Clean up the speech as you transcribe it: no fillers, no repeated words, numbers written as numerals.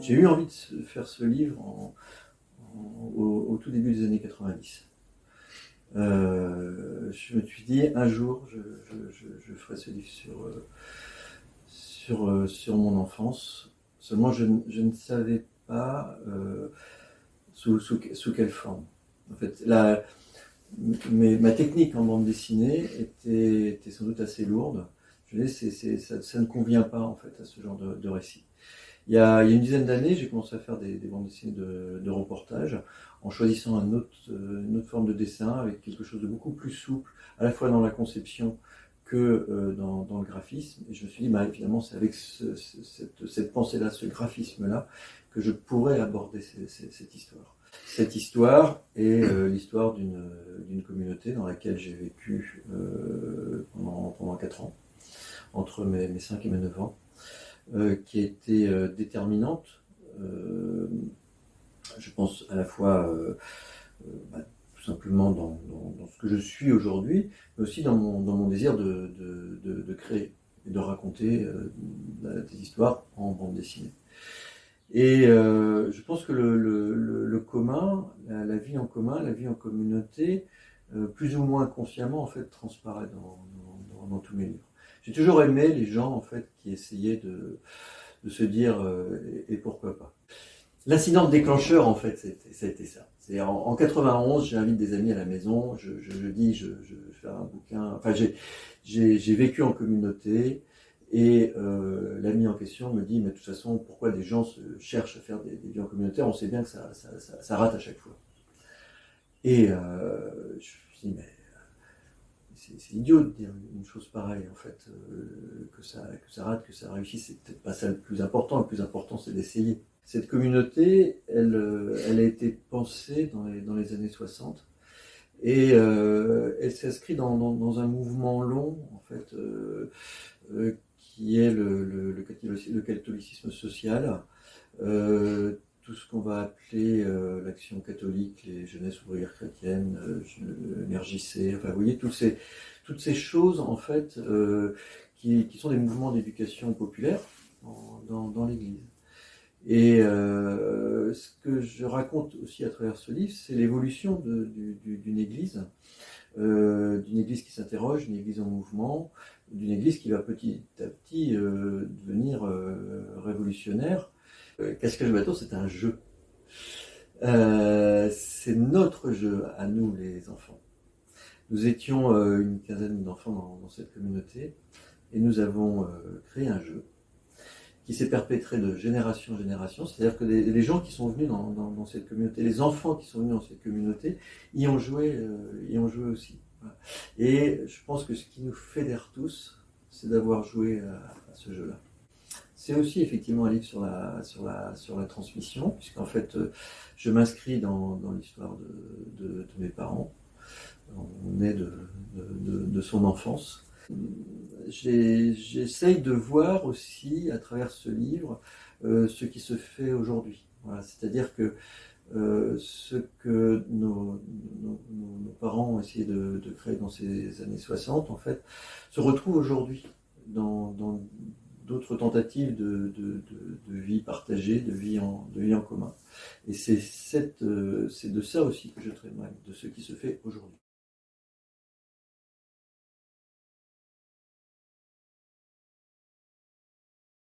J'ai eu envie de faire ce livre au tout début des années 90. Je me suis dit, un jour, je ferai ce livre sur mon enfance. Seulement, je ne savais pas sous quelle forme. En fait, ma technique en bande dessinée était sans doute assez lourde. Je disais, ça ne convient pas en fait à ce genre de récit. Il y a une dizaine d'années, j'ai commencé à faire des bandes dessinées de reportage en choisissant une autre forme de dessin avec quelque chose de beaucoup plus souple, à la fois dans la conception que dans le graphisme. Et je me suis dit, finalement, c'est avec cette pensée-là, ce graphisme-là, que je pourrais aborder cette histoire. Cette histoire est l'histoire d'une communauté dans laquelle j'ai vécu pendant 4 ans, entre mes 5 et mes 9 ans. Qui a été déterminante, je pense à la fois tout simplement dans ce que je suis aujourd'hui, mais aussi dans mon désir de créer et de raconter des histoires en bande dessinée. Et je pense que le commun, la vie en commun, la vie en communauté, plus ou moins consciemment, en fait, transparaît dans tous mes livres. J'ai toujours aimé les gens, en fait, qui essayaient de se dire et pourquoi pas. L'incident déclencheur, en fait, ça a été ça. C'est en 91, j'invite des amis à la maison, je dis, je fais un bouquin. Enfin, j'ai vécu en communauté et l'ami en question me dit, mais de toute façon, pourquoi des gens cherchent à faire des vies en communautaire? On sait bien que ça rate à chaque fois. Et je me suis dit, mais c'est idiot de dire une chose pareille, en fait, que ça rate, que ça réussit, c'est peut-être pas ça le plus important. Le plus important, c'est d'essayer. Cette communauté, elle a été pensée dans les années 60 et elle s'inscrit dans un mouvement long, en fait, qui est le catholicisme social. Tout ce qu'on va appeler l'action catholique, les jeunesses ouvrières chrétiennes, l'ENRJC, enfin vous voyez toutes ces choses en fait qui sont des mouvements d'éducation populaire dans l'Église. Et ce que je raconte aussi à travers ce livre, c'est l'évolution d'une Église qui s'interroge, d'une Église en mouvement, d'une Église qui va petit à petit devenir révolutionnaire. Cache-cache bateau, c'est un jeu. C'est notre jeu, à nous les enfants. Nous étions une quinzaine d'enfants dans cette communauté et nous avons créé un jeu qui s'est perpétré de génération en génération. C'est-à-dire que les gens qui sont venus dans cette communauté, les enfants qui sont venus dans cette communauté, y ont joué aussi. Voilà. Et je pense que ce qui nous fédère tous, c'est d'avoir joué à ce jeu-là. C'est aussi effectivement un livre sur la transmission, puisqu'en fait, je m'inscris dans l'histoire de mes parents. On est de son enfance. J'essaye de voir aussi, à travers ce livre, ce qui se fait aujourd'hui. Voilà, c'est-à-dire que ce que nos parents ont essayé de créer dans ces années 60, en fait, se retrouve aujourd'hui dans d'autres tentatives de vie partagée, de vie en commun. Et c'est de ça aussi que je témoigne, de ce qui se fait aujourd'hui.